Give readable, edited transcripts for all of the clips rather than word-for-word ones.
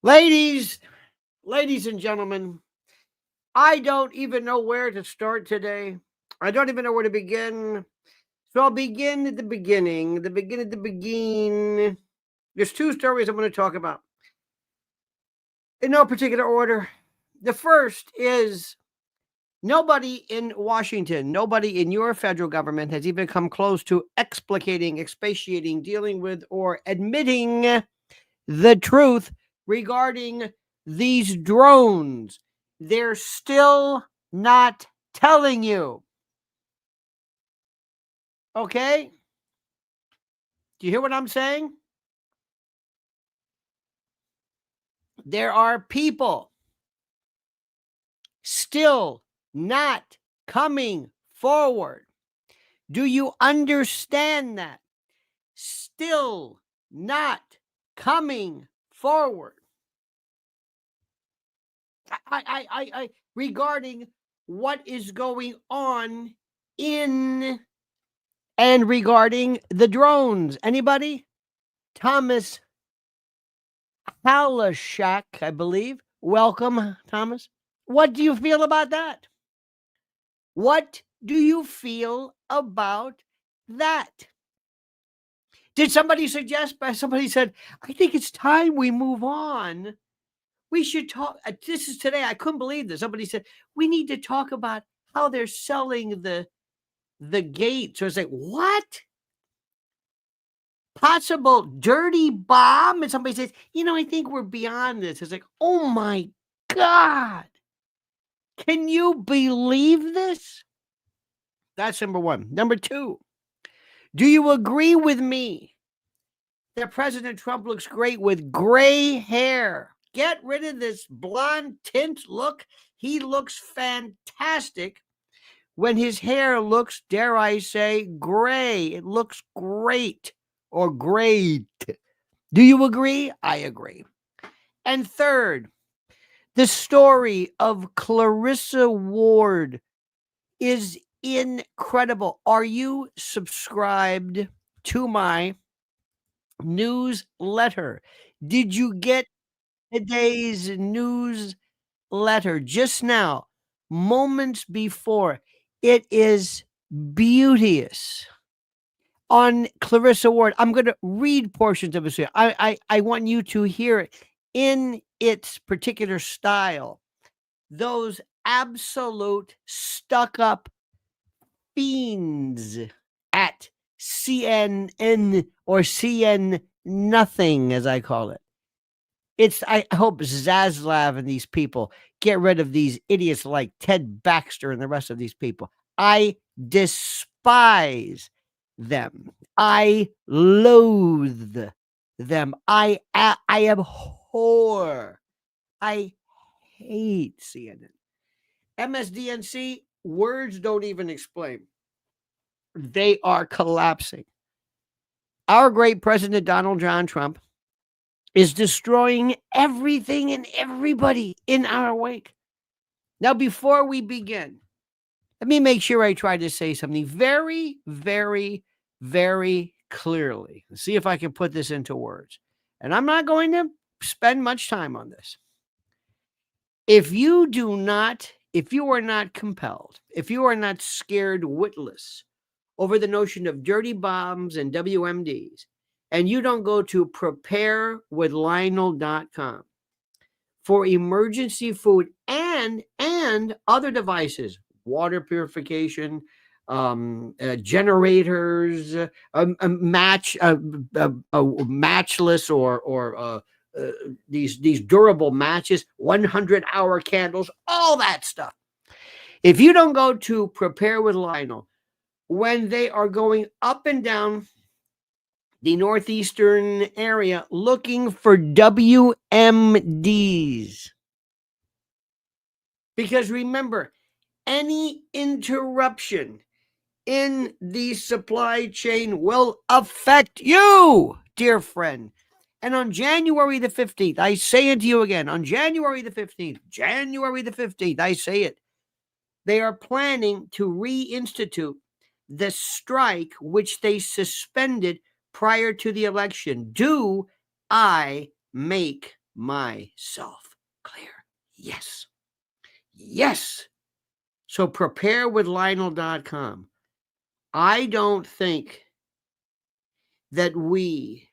Ladies, ladies and gentlemen, I don't even know where to start today. I don't even know where to begin. So I'll begin at the beginning. There's two stories I'm going to talk about in no particular order. The first is nobody in Washington, nobody in your federal government has even come close to explicating, expatiating, dealing with, or admitting the truth regarding these drones. They're still not telling you. Okay? Do you hear what I'm saying? There are people still not coming forward. Do you understand that? Still not coming forward. I regarding what is going on in and regarding the drones. Anybody? Thomas Halashak, I believe. Welcome, Thomas. What do you feel about that? What do you feel about that? Did somebody suggest, somebody said, I think it's time we move on. We should talk. This is today. I couldn't believe this. Somebody said, we need to talk about how they're selling the gate. So it's like, what? Possible dirty bomb? And somebody says, I think we're beyond this. It's like, oh my God. Can you believe this? That's number one. Number two, do you agree with me that President Trump looks great with gray hair? Get rid of this blonde tint look. He looks fantastic when his hair looks, dare I say, gray. It looks great or great. Do you agree? I agree. And third, the story of Clarissa Ward is incredible. Are you subscribed to my newsletter? Did you get today's newsletter just now, moments before? It is beauteous. On Clarissa Ward, I'm going to read portions of it here. I want you to hear it in its particular style. Those absolute stuck-up fiends at CNN or CN nothing, as I call it. I hope Zaslav and these people get rid of these idiots like Ted Baxter and the rest of these people. I despise them. I loathe them. I abhor. I hate CNN. MSDNC, words don't even explain. They are collapsing. Our great President Donald John Trump is destroying everything and everybody in our wake. Now, before we begin, let me make sure I try to say something very, very, very clearly. Let's see if I can put this into words. And I'm not going to spend much time on this. If you are not compelled, if you are not scared witless over the notion of dirty bombs and WMDs, and you don't go to preparewithlionel.com for emergency food and other devices, water purification, generators, matchless or these durable matches, 100-hour candles, all that stuff. If you don't go to Prepare with Lionel, when they are going up and down the northeastern area looking for WMDs. Because remember, any interruption in the supply chain will affect you, dear friend. And on January the 15th, I say it to you again, on January the 15th, I say it, they are planning to reinstitute the strike which they suspended prior to the election. Do I make myself clear. Yes. Yes. So prepare with Lionel.com. I don't think that we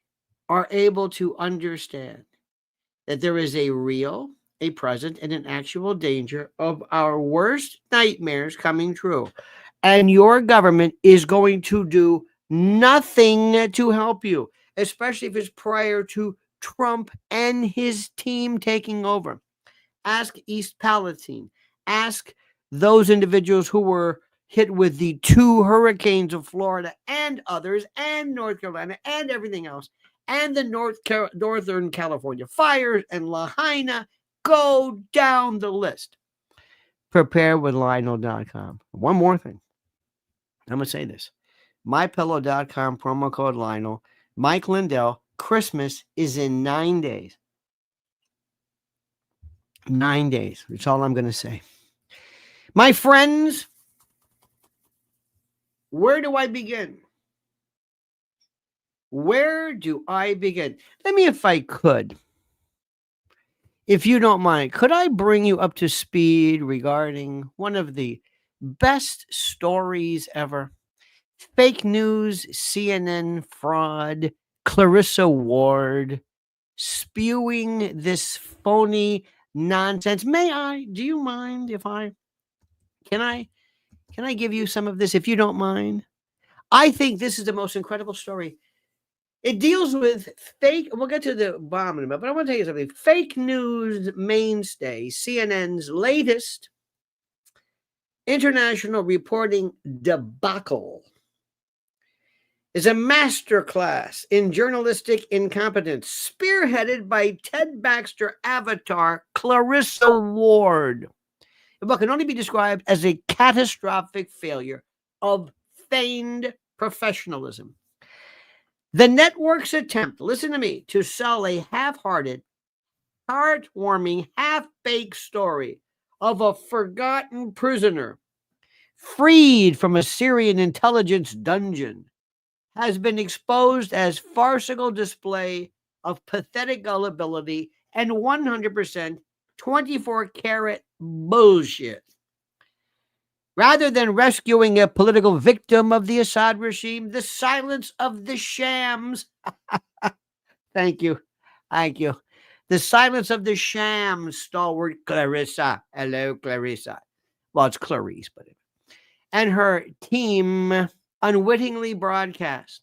are able to understand that there is a real, a present, and an actual danger of our worst nightmares coming true. And your government is going to do nothing to help you, especially if it's prior to Trump and his team taking over. Ask East Palestine. Ask those individuals who were hit with the 2 hurricanes of Florida and others, and North Carolina, and everything else, and the Northern California fires, and Lahaina. Go down the list. Prepare with Lionel.com. One more thing. I'm going to say this. MyPillow.com, promo code Lionel. Mike Lindell, Christmas is in 9 days. 9 days. That's all I'm going to say. My friends, where do I begin? Where do I begin? Let me, if I could, if you don't mind, could I bring you up to speed regarding one of the best stories ever? Fake news, CNN fraud, Clarissa Ward spewing this phony nonsense. May I? Do you mind if I? Can I give you some of this if you don't mind? I think this is the most incredible story. It deals with fake. We'll get to the bomb in a minute, but I want to tell you something. Fake news mainstay, CNN's latest international reporting debacle is a masterclass in journalistic incompetence, spearheaded by Ted Baxter avatar Clarissa Ward. The book can only be described as a catastrophic failure of feigned professionalism. The network's attempt, listen to me, to sell a half-hearted, heartwarming, half-baked story of a forgotten prisoner freed from a Syrian intelligence dungeon has been exposed as farcical display of pathetic gullibility and 100% 24-karat bullshit. Rather than rescuing a political victim of the Assad regime, the silence of the shams. Thank you. Thank you. The silence of the shams, stalwart Clarissa. Hello, Clarissa. Well, it's Clarice, but and her team unwittingly broadcast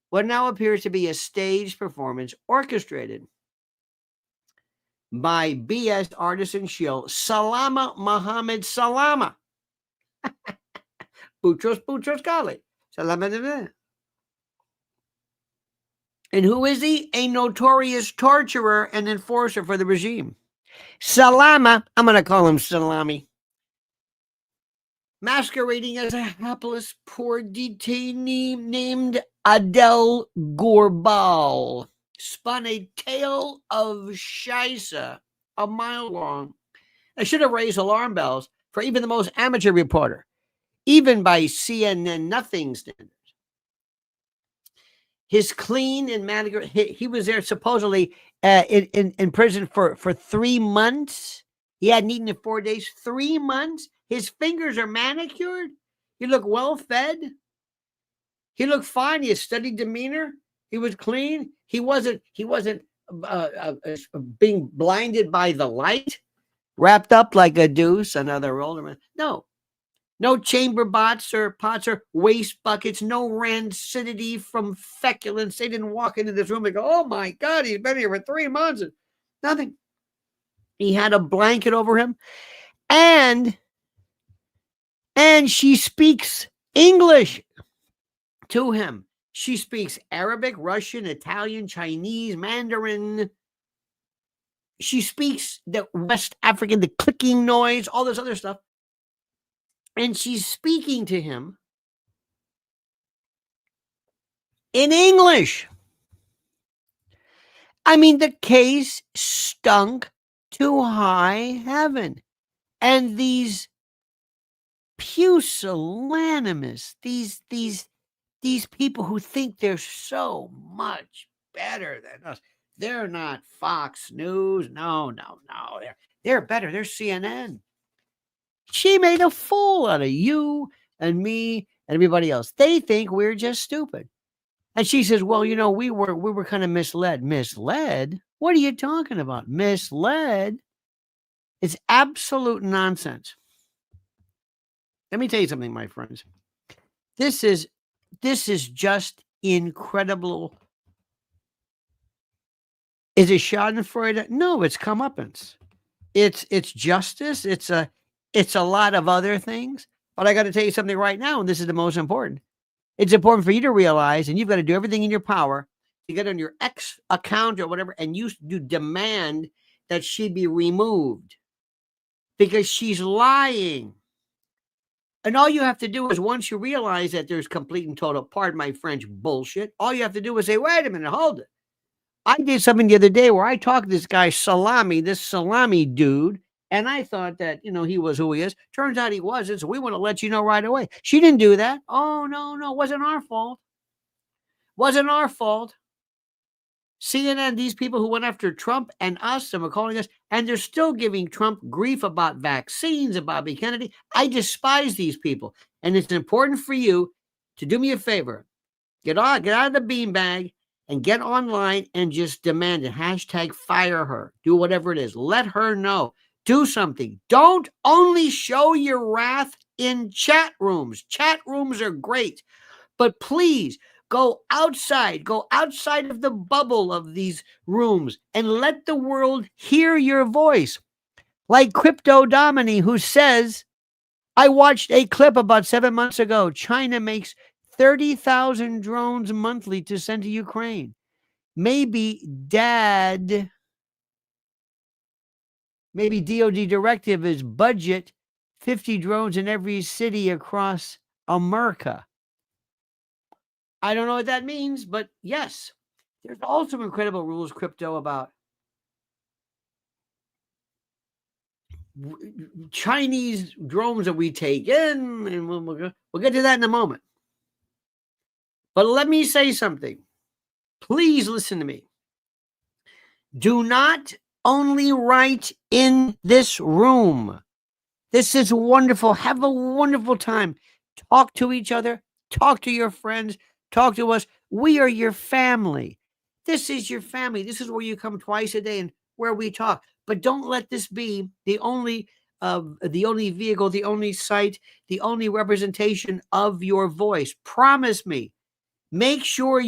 what now appears to be a staged performance orchestrated by BS artisan shill Salama Mohammed Salama. Boutros Ghali. Salama. And who is he? A notorious torturer and enforcer for the regime. Salama, I'm going to call him Salami, masquerading as a hapless poor detainee named Adel Gourbal, spun a tale of Shaisa a mile long. I should have raised alarm bells for even the most amateur reporter, even by CNN nothing standards. His clean and manicured, he was there supposedly in prison for 3 months. He hadn't eaten in 4 days, 3 months. His fingers are manicured. He looked well fed. He looked fine. He had steady demeanor. He was clean. He wasn't being blinded by the light, wrapped up like a deuce, another older man. No chamber pots or waste buckets, no rancidity from feculence. They didn't walk into this room and go, oh my God, he's been here for 3 months. Nothing. He had a blanket over him. And she speaks English to him. She speaks Arabic, Russian, Italian, Chinese, Mandarin. She speaks the West African, the clicking noise, all this other stuff. And she's speaking to him in English. I mean, the case stunk to high heaven. And these pusillanimous, these people who think they're so much better than us, They're not Fox News. No. They're better. They're CNN. She made a fool out of you and me and everybody else. They think we're just stupid. And she says, well, we were kind of misled. Misled? What are you talking about? Misled? It's absolute nonsense. Let me tell you something, my friends. This is just incredible. Is it schadenfreude? No, it's comeuppance. It's justice. It's a lot of other things. But I got to tell you something right now, and this is the most important. It's important for you to realize, and you've got to do everything in your power to get on your ex account or whatever, and you demand that she be removed because she's lying. And all you have to do is, once you realize that there's complete and total, pardon my French, bullshit, all you have to do is say, wait a minute, hold it. I did something the other day where I talked to this guy, this salami dude, and I thought that, he was who he is. Turns out he wasn't, so we want to let you know right away. She didn't do that. Oh, no, wasn't our fault. Wasn't our fault. CNN, these people who went after Trump and us and were calling us, and they're still giving Trump grief about vaccines, about Bobby Kennedy. I despise these people. And it's important for you to do me a favor. Get out of the beanbag and get online and just demand it. Hashtag fire her. Do whatever it is. Let her know. Do something. Don't only show your wrath in chat rooms. Chat rooms are great. But please, go outside of the bubble of these rooms and let the world hear your voice. Like Crypto Domini, who says, I watched a clip about 7 months ago. China makes 30,000 drones monthly to send to Ukraine. Maybe DOD directive is budget 50 drones in every city across America. I don't know what that means, but yes, there's also incredible rules, Crypto, about Chinese drones that we take in, and we'll get to that in a moment. But let me say something. Please listen to me. Do not only write in this room. This is wonderful. Have a wonderful time. Talk to each other. Talk to your friends. Talk to us. We are your family. This is your family. This is where you come twice a day and where we talk. But don't let this be the only vehicle, the only site, the only representation of your voice. Promise me. Make sure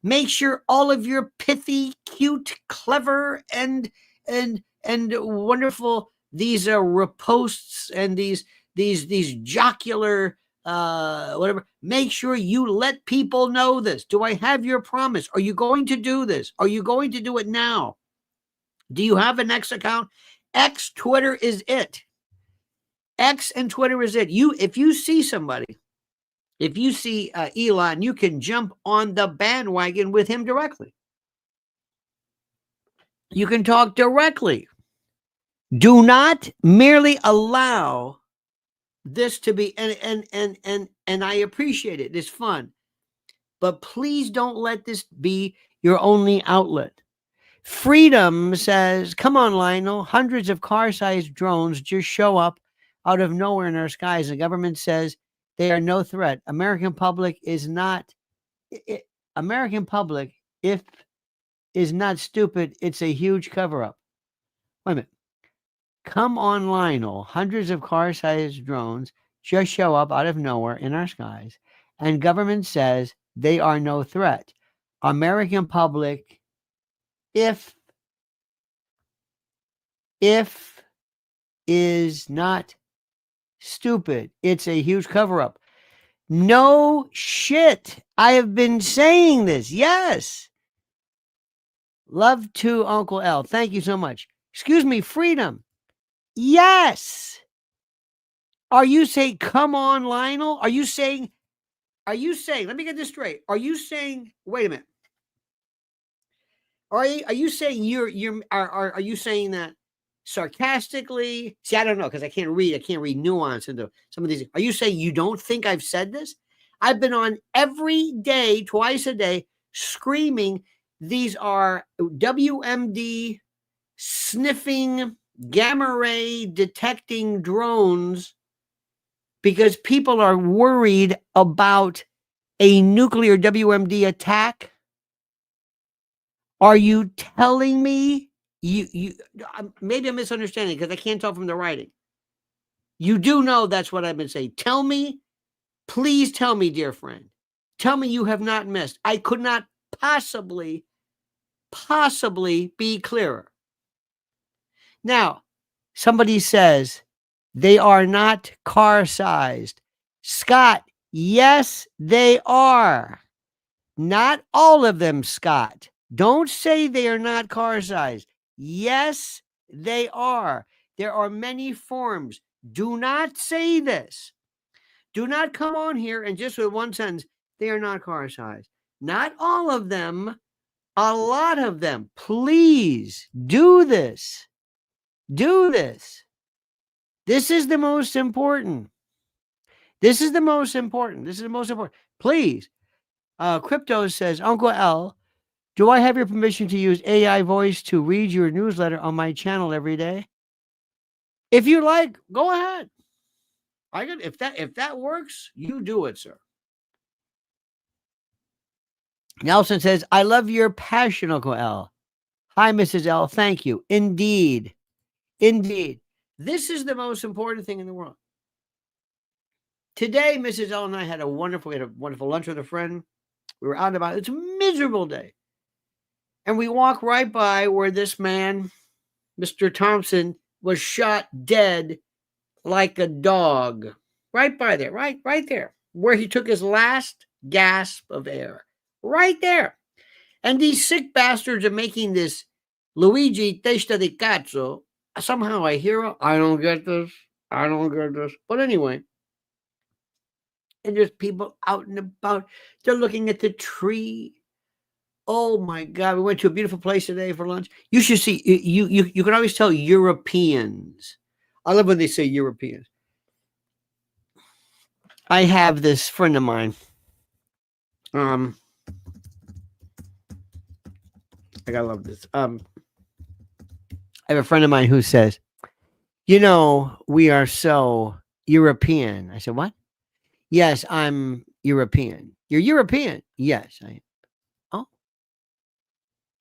make sure all of your pithy, cute, clever, and wonderful, these are reposts and these jocular whatever. Make sure you let people know this. Do I have your promise? Are you going to do this? Are you going to do it now? Do you have an X account? X, Twitter is it. X and Twitter is it. If you see somebody, if you see Elon, you can jump on the bandwagon with him directly. You can talk directly. Do not merely allow this to be, and I appreciate it. It's fun. But please don't let this be your only outlet. Freedom says, come on, Lionel. Hundreds of car-sized drones just show up out of nowhere in our skies. The government says they are no threat. American public is not stupid. It's a huge cover-up. Wait a minute. Come on, Lionel. Hundreds of car-sized drones just show up out of nowhere in our skies, and government says they are no threat. American public, if is not stupid. It's a huge cover-up. No shit. I have been saying this. Yes. Love to Uncle L. Thank you so much. Excuse me, Freedom. Yes. Are you saying, come on, Lionel? Are you saying, let me get this straight. Are you saying, wait a minute. Are you saying are you saying that sarcastically? See, I don't know, because I can't read nuance into some of these. Are you saying you don't think I've said this? I've been on every day, twice a day, screaming These are WMD sniffing, gamma ray detecting drones because people are worried about a nuclear WMD attack. Are you telling me you maybe I'm misunderstanding because I can't tell from the writing. You do know that's what I've been saying. Tell me, please tell me, dear friend. Tell me you have not missed. I could not possibly be clearer. Now, somebody says they are not car-sized. Scott, yes, they are. Not all of them, Scott. Don't say they are not car-sized. Yes, they are. There are many forms. Do not say this. Do not come on here and just with one sentence, they are not car-sized. Not all of them, a lot of them. Please do this. Do this. This is the most important. This is the most important. This is the most important. Please. Crypto says, Uncle L, do I have your permission to use AI voice to read your newsletter on my channel every day? If you like, go ahead. If that works, you do it, sir. Nelson says, I love your passion, Uncle L. Hi, Mrs. L. Thank you. Indeed. Indeed. This is the most important thing in the world. Today, Mrs. L and I had a wonderful lunch with a friend. We were out and about. It's a miserable day. And we walk right by where this man, Mr. Thompson, was shot dead like a dog. Right by there, right there, where he took his last gasp of air. Right there. And these sick bastards are making this Luigi testa di cazzo. Somehow I hear, I don't get this. But anyway, and there's people out and about. They're looking at the tree. Oh my God! We went to a beautiful place today for lunch. You should see. You can always tell Europeans. I love when they say Europeans. I have this friend of mine. I gotta love this. I have a friend of mine who says, we are so European. I said, what? Yes, I'm European. You're European? Yes, I am. Oh,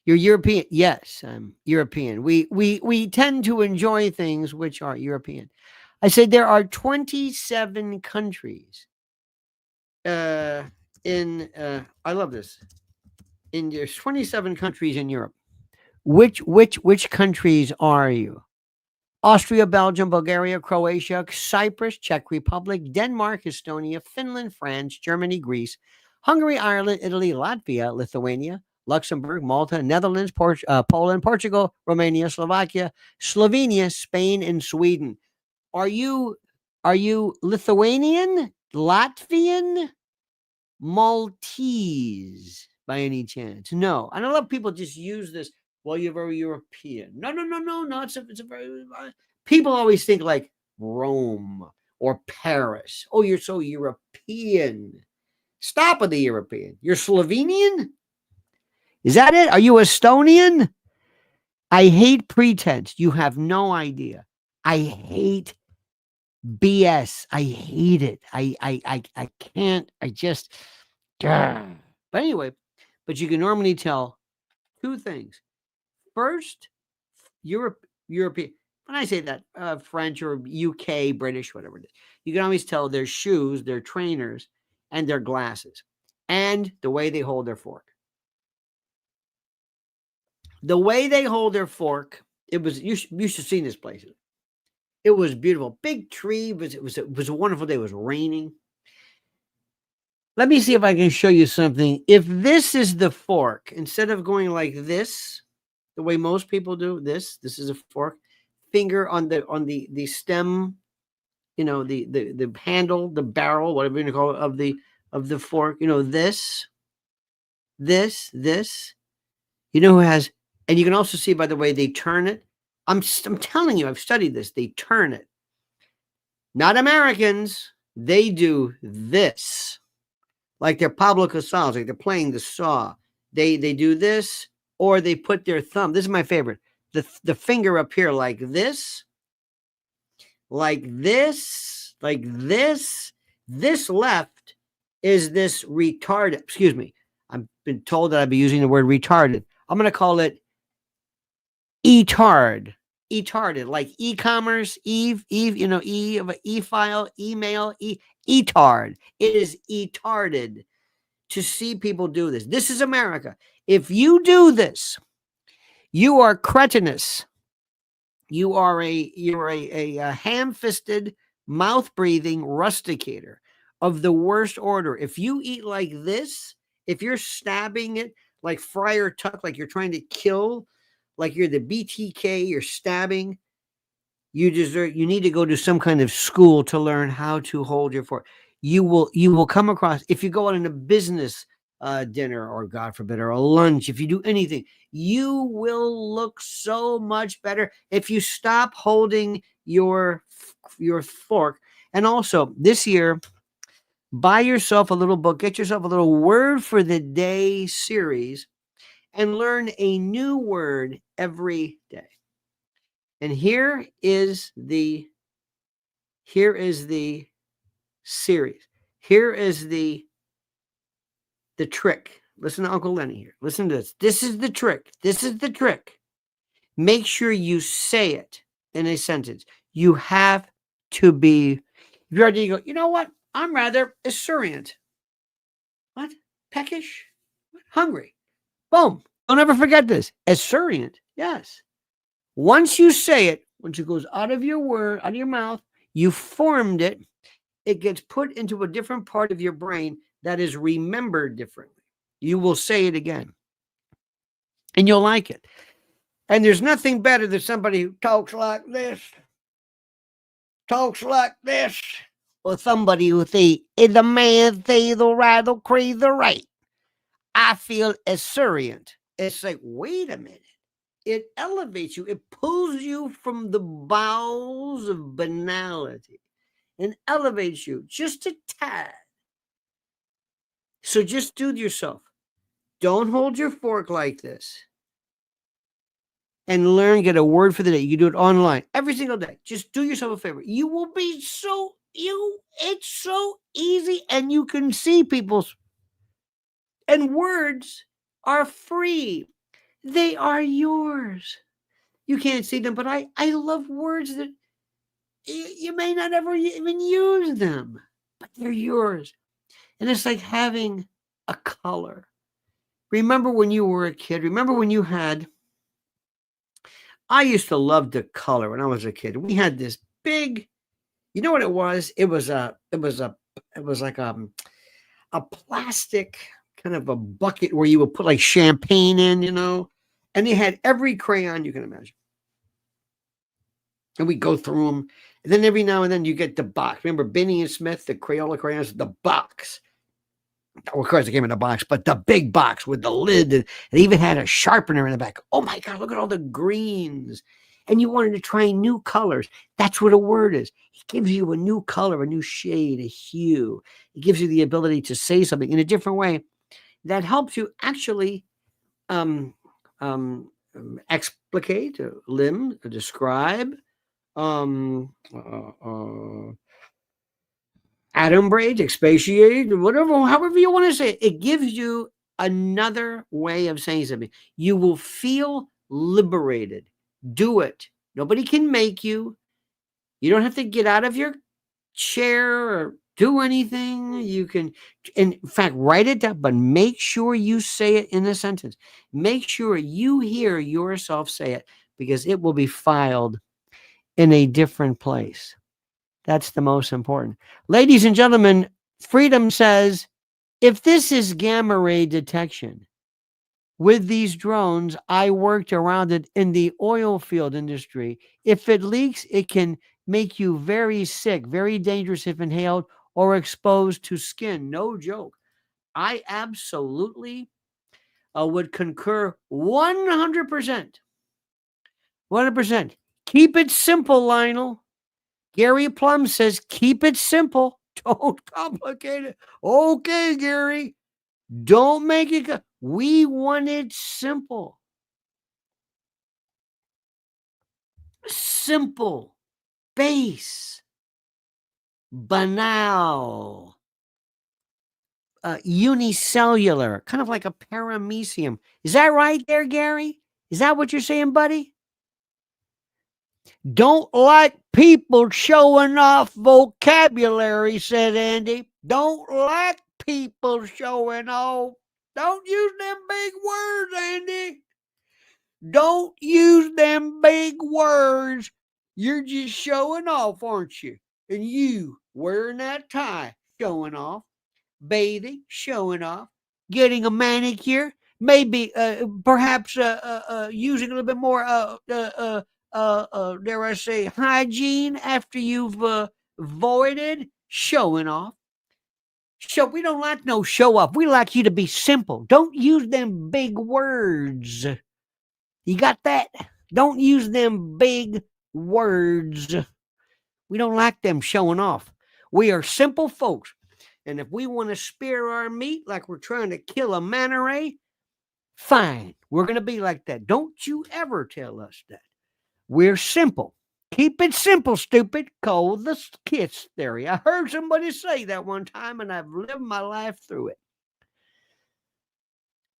you're European? Yes, I'm European. We tend to enjoy things which are European. I said there are 27 countries. I love this. There's 27 countries in Europe. Which countries are you? Austria, Belgium, Bulgaria, Croatia, Cyprus, Czech Republic, Denmark, Estonia, Finland, France, Germany, Greece, Hungary, Ireland, Italy, Latvia, Lithuania, Luxembourg, Malta, Netherlands, Poland, Portugal, Romania, Slovakia, Slovenia, Spain, and Sweden. Are you Lithuanian, Latvian, Maltese by any chance? No. And a lot of people just use this. Well, you're very European. No. It's a very. People always think like Rome or Paris. Oh, you're so European. Stop with the European. You're Slovenian? Is that it? Are you Estonian? I hate pretense. You have no idea. I hate BS. I hate it. I can't. I just. But anyway, but you can normally tell two things. First, European. When I say that, French or UK, British, whatever it is, you can always tell their shoes, their trainers, and their glasses, and the way they hold their fork. The way they hold their fork, it was you should have seen this place. It was beautiful, big tree. It was a wonderful day. It was raining. Let me see if I can show you something. If this is the fork, instead of going like this, the way most people do, this is a fork. Finger on the stem, the handle, the barrel, whatever you call it, of the fork. This. Who has, and you can also see by the way they turn it. I'm telling you, I've studied this. They turn it. Not Americans. They do this. Like they're Pablo Casals, like they're playing the saw. They do this, or they put their thumb. This is my favorite. The finger up here like this, like this, like this. This left is this retarded. Excuse me. I've been told that I'd be using the word retarded. I'm going to call it etard. Etarded, like e-commerce, you know, e-file, email, etard. It is etarded to see people do this. This is America. If you do this, you are cretinous. You're a ham-fisted, mouth-breathing rusticator of the worst order. If you eat like this, if you're stabbing it like Friar Tuck, like you're trying to kill, like you're the BTK, you're stabbing, you need to go to some kind of school to learn how to hold your fork. You will come across, if you go out on a business dinner, or God forbid, or a lunch, if you do anything, you will look so much better if you stop holding your fork. And also this year, buy yourself a little book, get yourself a little word for the day series, and learn a new word every day. And here is the series. Here is the trick. Listen to Uncle Lenny here. Listen to this. This is the trick. This is the trick. Make sure you say it in a sentence. You have to be, if you're ready to go, you know what? I'm rather esurient. What? Peckish? Hungry. Boom. Don't ever forget this. Esurient. Yes. Once you say it, once it goes out of your mouth, you formed it. It gets put into a different part of your brain that is remembered differently. You will say it again, and you'll like it. And there's nothing better than somebody who talks like this, or somebody who say, "Is a man say the right or crazy right? I feel esurient." It's like, wait a minute. It elevates you. It pulls you from the bowels of banality and elevates you just a tad. So just do it yourself. Don't hold your fork like this. And learn, get a word for the day. You can do it online every single day. Just do yourself a favor. You will be it's so easy, and you can see people's, and words are free. They are yours. You can't see them, but I love words that you may not ever even use them, but they're yours. And it's like having a color. Remember when you were a kid? Remember when you had, I used to love the color when I was a kid. We had this big, you know what it was? It was like a plastic kind of a bucket where you would put like champagne in, you know, and they had every crayon you can imagine. And we go through them. And then every now and then you get the box. Remember Benny and Smith, the Crayola crayons, the box. Well, of course, it came in a box, but the big box with the lid. And it even had a sharpener in the back. Oh my God, look at all the greens. And you wanted to try new colors. That's what a word is. It gives you a new color, a new shade, a hue. It gives you the ability to say something in a different way that helps you actually explicate, describe, adumbrate, expatiate, whatever, however you want to say it. It gives you another way of saying something. You will feel liberated. Do it. Nobody can make you. You don't have to get out of your chair or do anything. You can, in fact, write it down, but make sure you say it in a sentence. Make sure you hear yourself say it, because it will be filed in a different place. That's the most important. Ladies and gentlemen, Freedom says, if this is gamma ray detection, with these drones, I worked around it in the oil field industry. If it leaks, it can make you very sick, very dangerous if inhaled or exposed to skin. No joke. I absolutely would concur 100%. 100%. Keep it simple, Lionel. Gary Plum says, keep it simple. Don't complicate it. Okay, Gary. Don't make it. We want it simple. Simple, base, banal, unicellular, kind of like a paramecium. Is that right there, Gary? Is that what you're saying, buddy? Don't like people showing off vocabulary, said Andy. Don't like people showing off. Don't use them big words, Andy. Don't use them big words. You're just showing off, aren't you? And you wearing that tie, showing off, bathing, showing off, getting a manicure, maybe perhaps using a little bit more dare I say, hygiene after you've voided, showing off. We don't like no show off. We like you to be simple. Don't use them big words. You got that? Don't use them big words. We don't like them showing off. We are simple folks. And if we want to spear our meat like we're trying to kill a manta ray, fine. We're going to be like that. Don't you ever tell us that. We're simple. Keep it simple, stupid. Call the KISS theory. I heard somebody say that one time, and I've lived my life through it.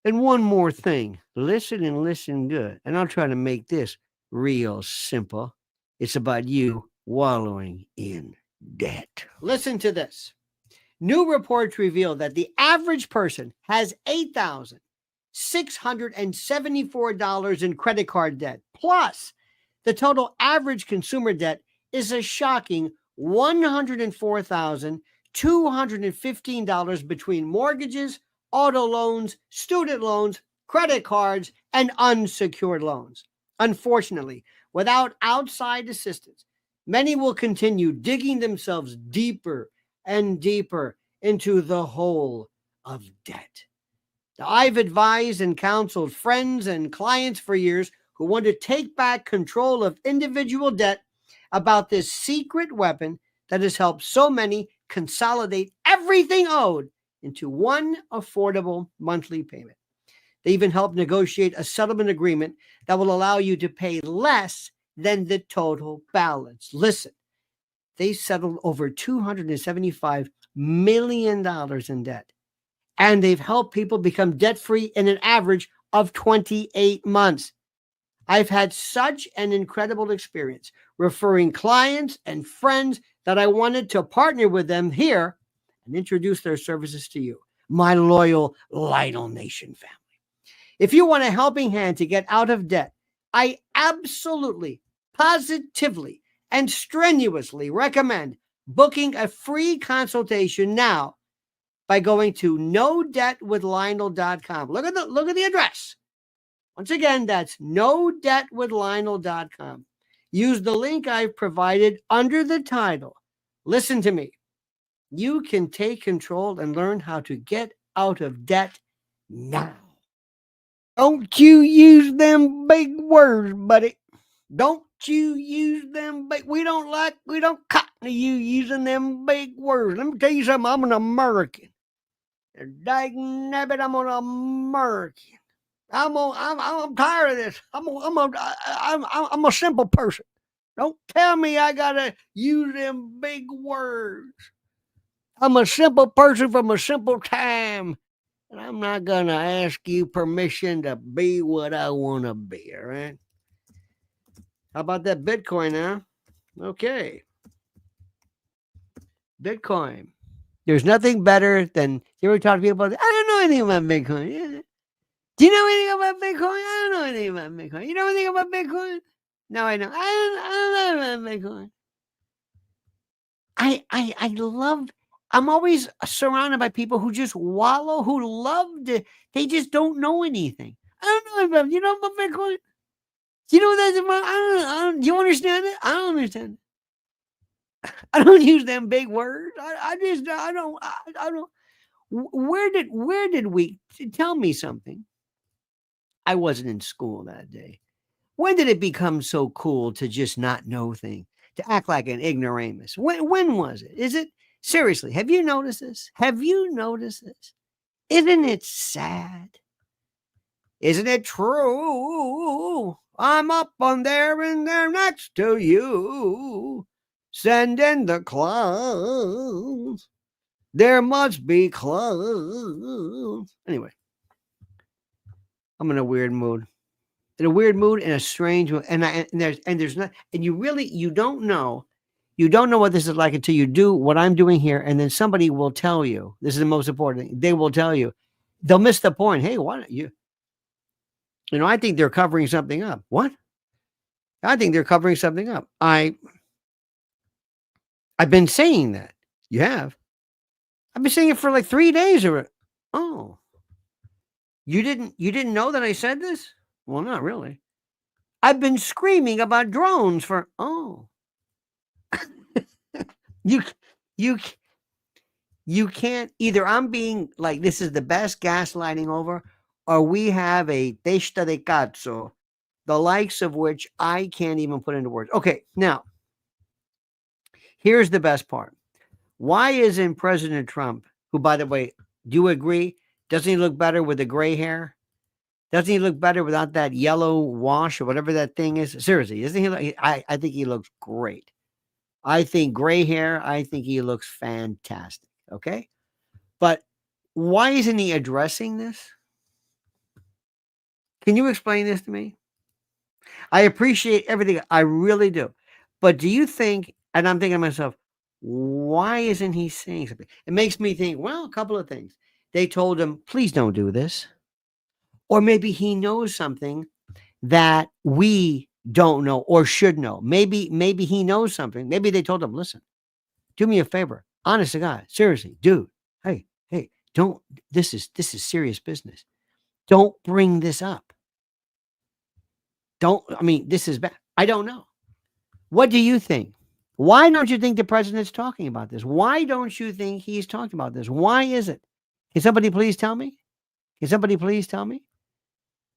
And one more thing. Listen and listen good. And I'll try to make this real simple. It's about you wallowing in debt. Listen to this. New reports reveal that the average person has $8,674 in credit card debt. Plus, the total average consumer debt is a shocking $104,215 between mortgages, auto loans, student loans, credit cards, and unsecured loans. Unfortunately, without outside assistance, many will continue digging themselves deeper and deeper into the hole of debt. Now, I've advised and counseled friends and clients for years who want to take back control of individual debt about this secret weapon that has helped so many consolidate everything owed into one affordable monthly payment. They even helped negotiate a settlement agreement that will allow you to pay less than the total balance. Listen, they settled over $275 million in debt, and they've helped people become debt-free in an average of 28 months. I've had such an incredible experience referring clients and friends that I wanted to partner with them here and introduce their services to you, my loyal Lionel Nation family. If you want a helping hand to get out of debt, I absolutely, positively, and strenuously recommend booking a free consultation now by going to nodebtwithlionel.com. Look at the address. Once again, that's nodebtwithlionel.com. Use the link I've provided under the title. Listen to me. You can take control and learn how to get out of debt now. Don't you use them big words, buddy. Don't you use them big. We don't cotton to you using them big words. Let me tell you something. I'm an American. Dagnabbit, I'm an American. I'm tired of this. I'm a simple person. Don't tell me I gotta use them big words. I'm a simple person from a simple time, and I'm not gonna ask you permission to be what I want to be. All right? How about that Bitcoin now? Okay, Bitcoin. There's nothing better than you ever talk to people about. I don't know anything about Bitcoin. Yeah. Do you know anything about Bitcoin? I don't know anything about Bitcoin. You know anything about Bitcoin? No, I know. I don't know about Bitcoin. I love. I'm always surrounded by people who just wallow, who love to. They just don't know anything. I don't know about. You know about Bitcoin? You know what that's about? I don't. Do you understand it? I don't understand it. I don't use them big words. I don't. Where did we? Tell me something. I wasn't in school that day. When did it become so cool to just not know things, to act like an ignoramus? When was it? Is it seriously? Have you noticed this? Have you noticed this? Isn't it sad? Isn't it true? I'm up on there and they're next to you. Send in the clowns. There must be clowns. Anyway, I'm in a weird mood. In a weird mood, in a strange mood, and there's not, and you don't know. You don't know what this is like until you do what I'm doing here, and then somebody will tell you. This is the most important thing. They will tell you. They'll miss the point. Hey, what you? I think they're covering something up. What? I think they're covering something up. I've been saying that. You have. I've been saying it for like 3 days or oh. You didn't know that I said this? Well, not really. I've been screaming about drones for oh. you you you can't either I'm being like this is the best gaslighting over or we have a testa de cazzo, the likes of which I can't even put into words. Okay, now here's the best part. Why isn't President Trump, who, by the way, do you agree? Doesn't he look better with the gray hair? Doesn't he look better without that yellow wash or whatever that thing is? Seriously, isn't he? I think he looks great. I think gray hair, I think he looks fantastic. Okay. But why isn't he addressing this? Can you explain this to me? I appreciate everything. I really do. But do you think, and I'm thinking to myself, why isn't he saying something? It makes me think, well, a couple of things. They told him, please don't do this. Or maybe he knows something that we don't know or should know. Maybe he knows something. Maybe they told him, listen, do me a favor. Honest to God, seriously, dude. Hey, don't this is serious business. Don't bring this up. This is bad. I don't know. What do you think? Why don't you think the president's talking about this? Why don't you think he's talking about this? Why is it? Can somebody please tell me? Mr.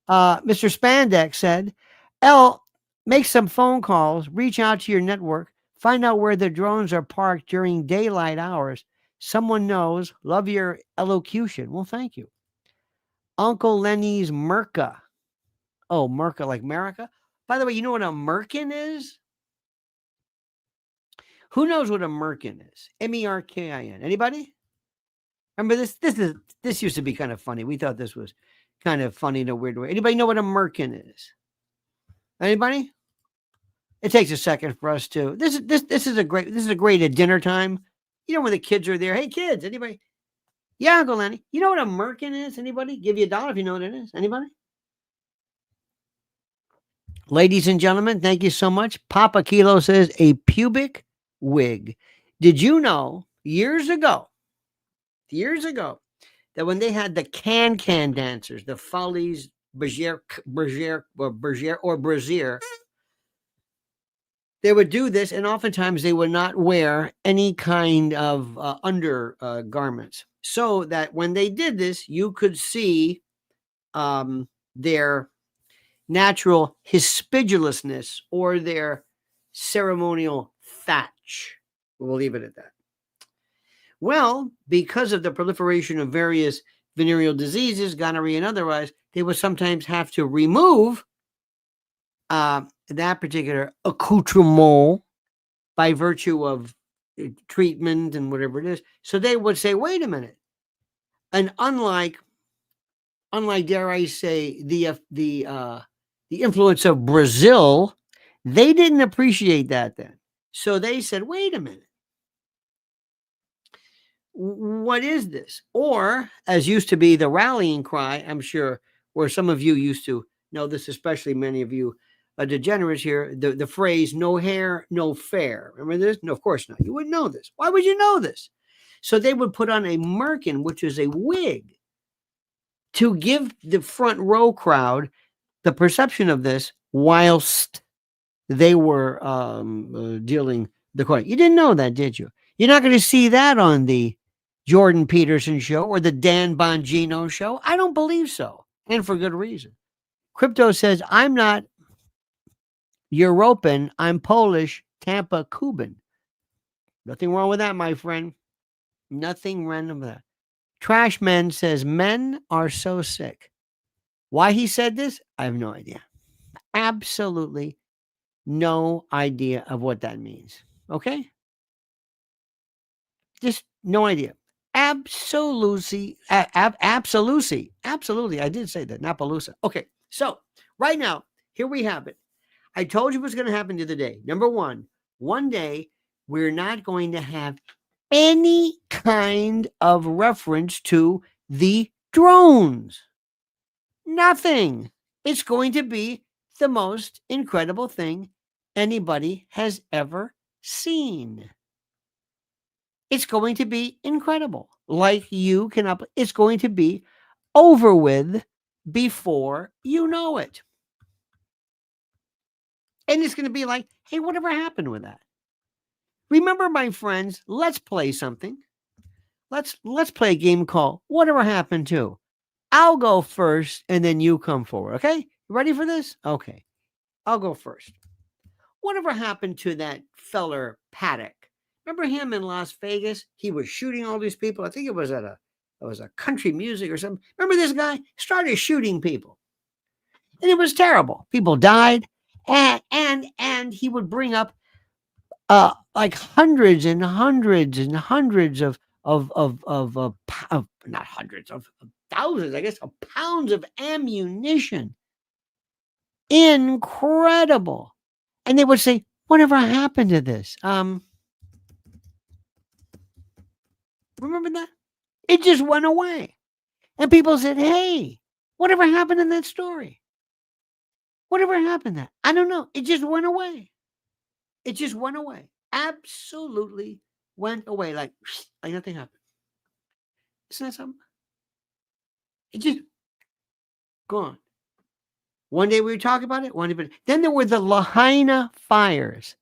Spandex said, L, make some phone calls, reach out to your network, find out where the drones are parked during daylight hours. Someone knows. Love your elocution. Well, thank you. Uncle Lenny's Merca. Oh, Merca, like America? By the way, you know what a merkin is? Who knows what a merkin is? Merkin. Anybody? Remember this used to be kind of funny. We thought this was kind of funny in a weird way. Anybody know what a merkin is? Anybody? It takes a second for us to. This is a great at dinner time. You know when the kids are there. Hey kids, anybody? Yeah, Uncle Lenny. You know what a merkin is? Anybody? Give you $1 if you know what it is. Anybody? Ladies and gentlemen, thank you so much. Papa Kilo says a pubic wig. Did you know years ago, that when they had the can dancers, the Follies, Bergère, or Brazier, they would do this, and oftentimes they would not wear any kind of undergarments, so that when they did this, you could see their natural hispidulousness or their ceremonial thatch. We'll leave it at that. Well, because of the proliferation of various venereal diseases, gonorrhea and otherwise, they would sometimes have to remove that particular accoutrement by virtue of treatment and whatever it is. So they would say, wait a minute. And unlike dare I say, the influence of Brazil, they didn't appreciate that then. So they said, wait a minute. What is this? Or, as used to be the rallying cry, I'm sure, where some of you used to know this, especially many of you degenerates here, the phrase, no hair, no fair. Remember this? No, of course not. You wouldn't know this. Why would you know this? So they would put on a merkin, which is a wig, to give the front row crowd the perception of this whilst they were dealing the court. You didn't know that, did you? You're not going to see that on the Jordan Peterson show or the Dan Bongino show. I don't believe so. And for good reason. Crypto says, I'm not European. I'm Polish, Tampa, Cuban. Nothing wrong with that, my friend. Nothing random with that. Trashman says, men are so sick. Why he said this, I have no idea. Absolutely no idea of what that means. Okay? Just no idea. Absolutely. Absolutely. I did say that, not Palooza. Okay. So right now, here we have it. I told you what's going to happen the other day. Number one day, we're not going to have any kind of reference to the drones. Nothing. It's going to be the most incredible thing anybody has ever seen. It's going to be incredible. Like you cannot, it's going to be over with before you know it. And it's going to be like, hey, whatever happened with that? Remember, my friends, let's play something. Let's play a game called Whatever Happened To. I'll go first and then you come forward. Okay? You ready for this? Okay. I'll go first. Whatever happened to that feller Paddock? Remember him in Las Vegas? He was shooting all these people. I think it was at a country music or something. Remember this guy started shooting people, and it was terrible. People died, and he would bring up like hundreds and hundreds and hundreds of not hundreds of thousands, I guess, of pounds of ammunition. Incredible. And they would say, whatever happened to this? Remember that? It just went away. And people said, hey, whatever happened in that story? Whatever happened to that? I don't know. It just went away. It just went away. Absolutely went away. Like nothing happened. Isn't that something? It just gone. One day we were talking about it. One day, but then there were the Lahaina fires.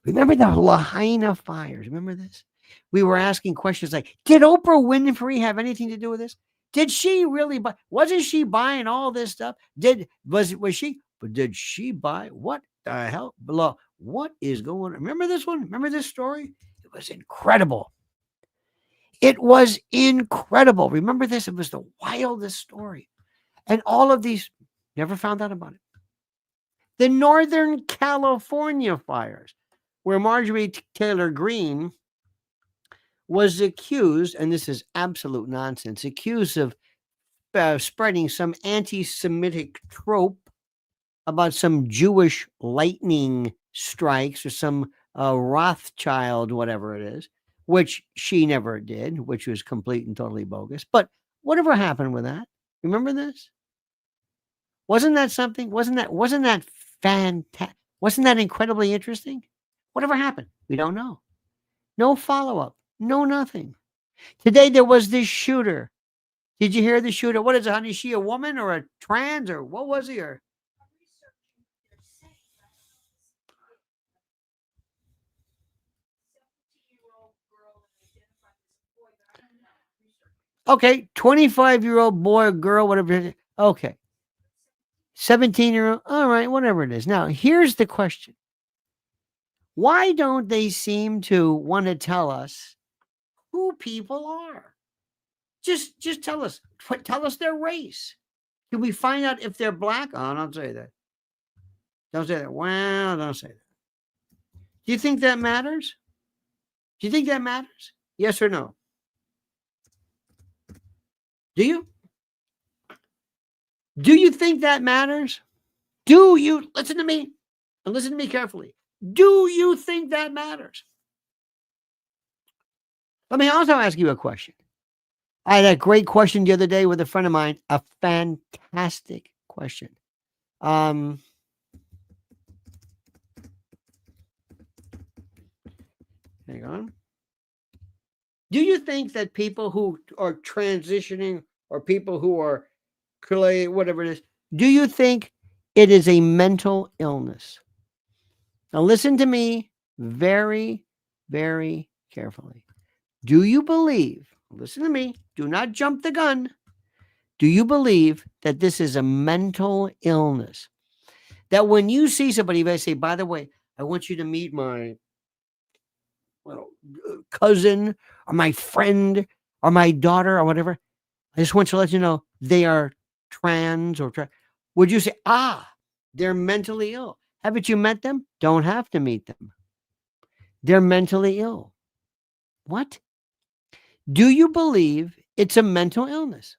Remember the Lahaina fires? Remember this? We were asking questions like, did Oprah Winfrey have anything to do with this? Did she really buy? Wasn't she buying all this stuff? Was she? But did she buy? What the hell? What is going on? Remember this one? Remember this story? It was incredible. It was incredible. Remember this? It was the wildest story. And all of these, never found out about it. The Northern California fires, where Marjorie Taylor Greene was accused, and this is absolute nonsense, accused of spreading some anti-Semitic trope about some Jewish lightning strikes or some Rothschild, whatever it is, which she never did, which was complete and totally bogus. But whatever happened with that? Remember this? Wasn't that something? Wasn't that fantastic? Wasn't that incredibly interesting? Whatever happened? We don't know. No follow-up. No nothing. Today there was this shooter. Did you hear the shooter? What is it, honey? Is she a woman or a trans or what was he? Or okay, 25-year-old boy or girl, whatever it is. Okay. 17-year-old. All right, whatever it is. Now, here's the question. Why don't they seem to want to tell us who people are? Just tell us. Tell us their race. Can we find out if they're black? Oh, don't say that. Don't say that. Well, don't say that. Do you think that matters? Do you think that matters? Yes or no? Do you? Do you think that matters? Do you listen to me? And listen to me carefully. Do you think that matters? Let me also ask you a question. I had a great question the other day with a friend of mine, a fantastic question. Hang on. Do you think that people who are transitioning or people who are whatever it is, do you think it is a mental illness? Now listen to me very, very carefully. Do you believe, listen to me, do not jump the gun. Do you believe that this is a mental illness? That when you see somebody, they say, by the way, I want you to meet my cousin or my friend or my daughter or whatever. I just want to let you know they are trans or would you say, they're mentally ill? Haven't you met them? Don't have to meet them. They're mentally ill. What? Do you believe it's a mental illness?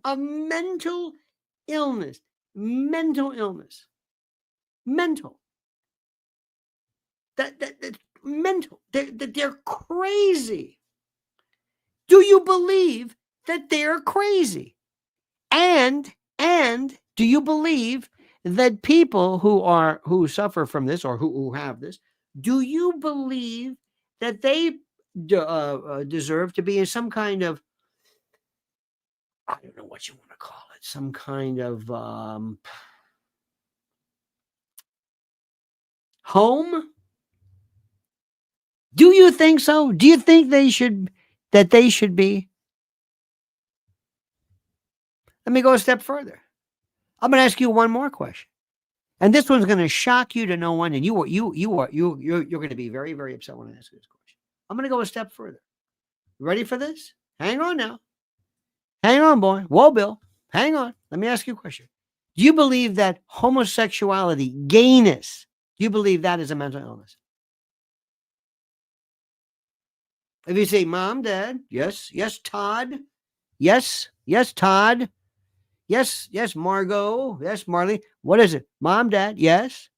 A mental illness. Mental illness. Mental. That's mental. They're crazy. Do you believe that they're crazy? And do you believe that people who suffer from this or who have this, do you believe that they deserve to be in some kind of, I don't know what you want to call it, some kind of home? Do you think so? Do you think they should be? Let me go a step further. I'm going to ask you one more question. And this one's going to shock you to no one, and you're going to be very, very upset when I ask you this question. I'm going to go a step further. You ready for this? Hang on now. Hang on, boy. Whoa, Bill. Hang on. Let me ask you a question. Do you believe that homosexuality, gayness, do you believe that is a mental illness? If you say, Mom, Dad, yes, Todd, yes, Todd, yes, Margot, yes, Marley, what is it? Mom, Dad, yes,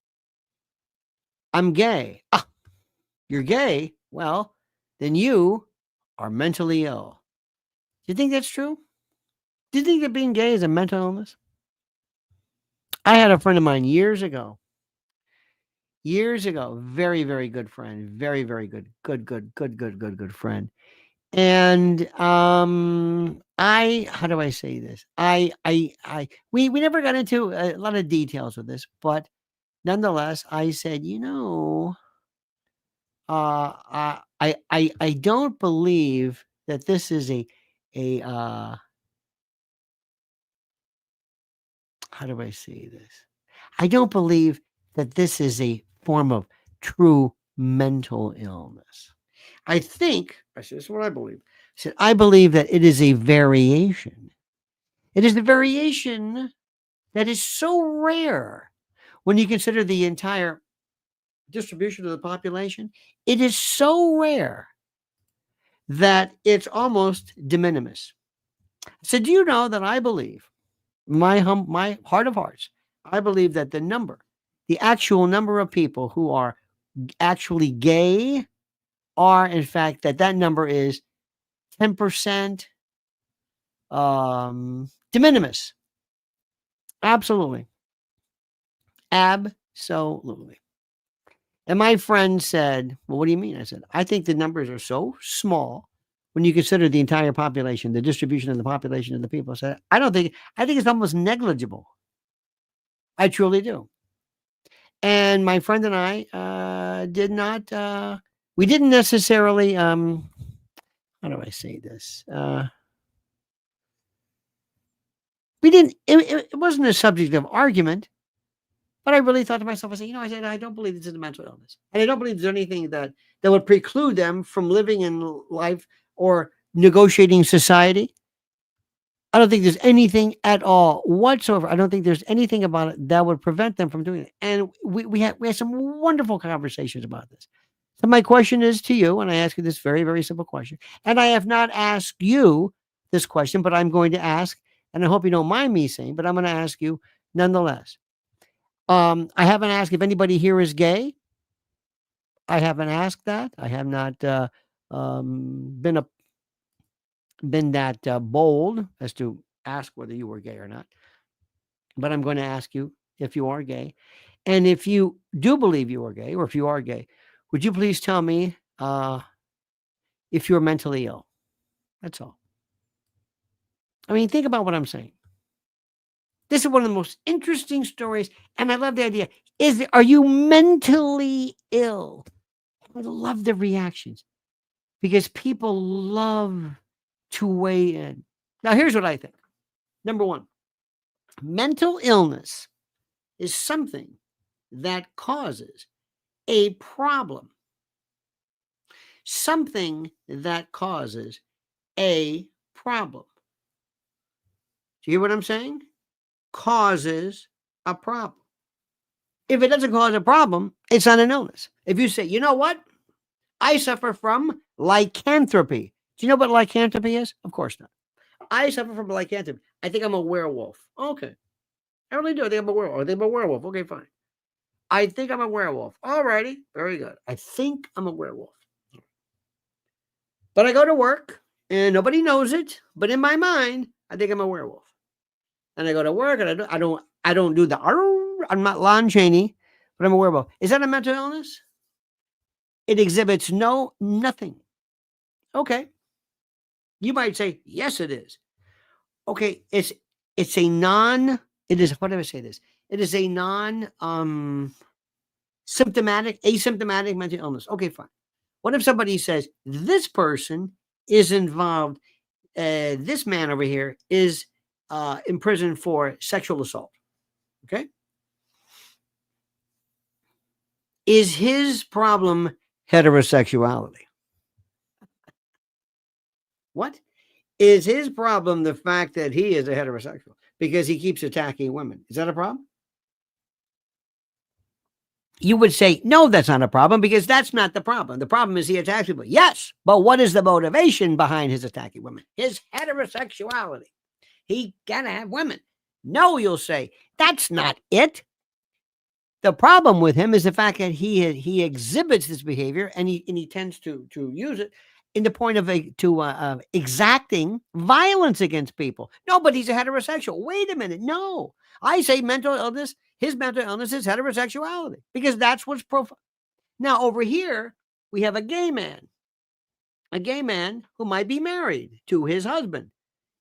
I'm gay. You're gay? Well, then you are mentally ill. Do you think that's true? Do you think that being gay is a mental illness? I had a friend of mine years ago, very, very good friend, very, very good friend. And how do I say this? We never got into a lot of details with this, but nonetheless, I said, I don't believe that this is a how do I say this? I don't believe that this is a form of true mental illness. I said, this is what I believe. I said, I believe that it is a variation. It is the variation that is so rare when you consider the entire distribution of the population. It is so rare that it's almost de minimis. I said, do you know that I believe, my heart of hearts, I believe that the actual number of people who are actually gay are, in fact, that number is 10%, de minimis. Absolutely. Absolutely. And my friend said, well, what do you mean? I said, I think the numbers are so small when you consider the entire population, the distribution of the population of the people. I said, I think it's almost negligible. I truly do. And my friend and I did not, we didn't necessarily, how do I say this? We didn't, it wasn't a subject of argument, but I really thought to myself, I said, I don't believe this is a mental illness. And I don't believe there's anything that would preclude them from living in life or negotiating society. I don't think there's anything at all whatsoever. I don't think there's anything about it that would prevent them from doing it. And we had some wonderful conversations about this. So my question is to you, and I ask you this very, very simple question. And I have not asked you this question, but I'm going to ask, and I hope you don't mind me saying, but I'm going to ask you nonetheless. I haven't asked if anybody here is gay. I haven't asked that. I have not been that bold as to ask whether you were gay or not. But I'm going to ask you if you are gay. And if you do believe you are gay, or if you are gay, would you please tell me if you're mentally ill? That's all. I mean, think about what I'm saying. This is one of the most interesting stories, and I love the idea. Are you mentally ill? I love the reactions because people love to weigh in. Now, here's what I think. Number one, mental illness is something that causes a problem. Something that causes a problem. Do you hear what I'm saying? causes a problem. If it doesn't cause a problem, it's not an illness. If you say, you know what? I suffer from lycanthropy. Do you know what lycanthropy is? Of course not. I suffer from lycanthropy. I think I'm a werewolf. Okay. I really do. I think I'm a werewolf. I think I'm a werewolf. Okay, fine. I think I'm a werewolf. Alrighty. Very good. I think I'm a werewolf. But I go to work and nobody knows it. But in my mind, I think I'm a werewolf. And I go to work and I don't do the I'm not Lon Chaney, but I'm a werewolf. Is that a mental illness? It exhibits nothing. Okay. You might say, yes, it is. Okay, it is, what do I say this? It is a asymptomatic mental illness. Okay, fine. What if somebody says, this person is involved, this man over here is in prison for sexual assault. Okay? Is his problem heterosexuality? What? Is his problem the fact that he is a heterosexual because he keeps attacking women? Is that a problem? You would say, no, that's not a problem because that's not the problem. The problem is he attacks people. Yes, but what is the motivation behind his attacking women? His heterosexuality. He gotta have women. No, you'll say, that's not it. The problem with him is the fact that he exhibits this behavior and he tends to use it in the point of exacting violence against people. No, but he's a heterosexual. Wait a minute. No, I say mental illness. His mental illness is heterosexuality because that's what's profile. Now over here we have a gay man who might be married to his husband.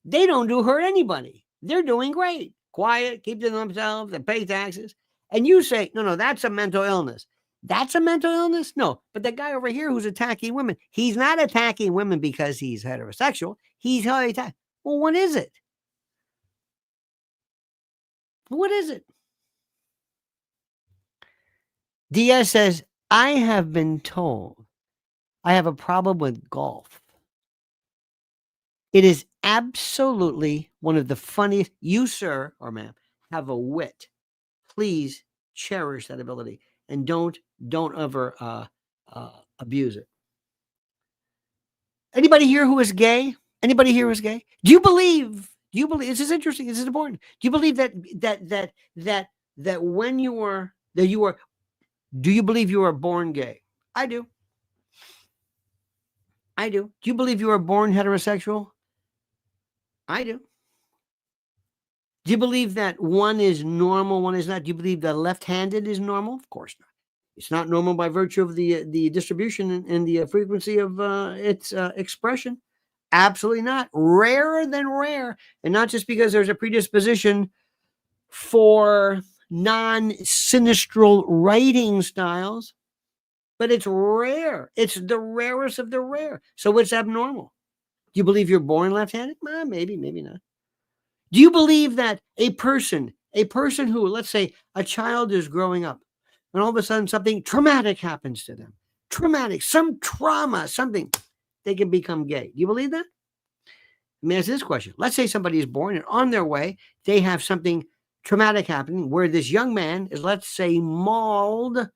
They don't hurt anybody. They're doing great, quiet, keep to themselves, they pay taxes. And you say, no, that's a mental illness. That's a mental illness? No. But the guy over here who's attacking women, he's not attacking women because he's heterosexual. He's attacking. Well, what is it? What is it? Diaz says, I have been told I have a problem with golf. It is absolutely one of the funniest. You, sir, or ma'am, have a wit. Please cherish that ability and don't ever abuse it. Anybody here who is gay? Anybody here who is gay? Do you believe? This is interesting. This is important. Do you believe that when you are do you believe you are born gay? I do. Do you believe you are born heterosexual? I do. Do you believe that one is normal, one is not? Do you believe that left-handed is normal? Of course not. It's not normal by virtue of the distribution and the frequency of its expression. Absolutely not. Rarer than rare. And not just because there's a predisposition for non-sinistral writing styles, but it's rare. It's the rarest of the rare. So it's abnormal. Do you believe you're born left-handed? Maybe, maybe not. Do you believe that a person who, let's say, a child is growing up and all of a sudden something traumatic happens to them, some trauma, something, they can become gay? Do you believe that? Let me ask this question. Let's say somebody is born and on their way, they have something traumatic happening where this young man is, let's say, mauled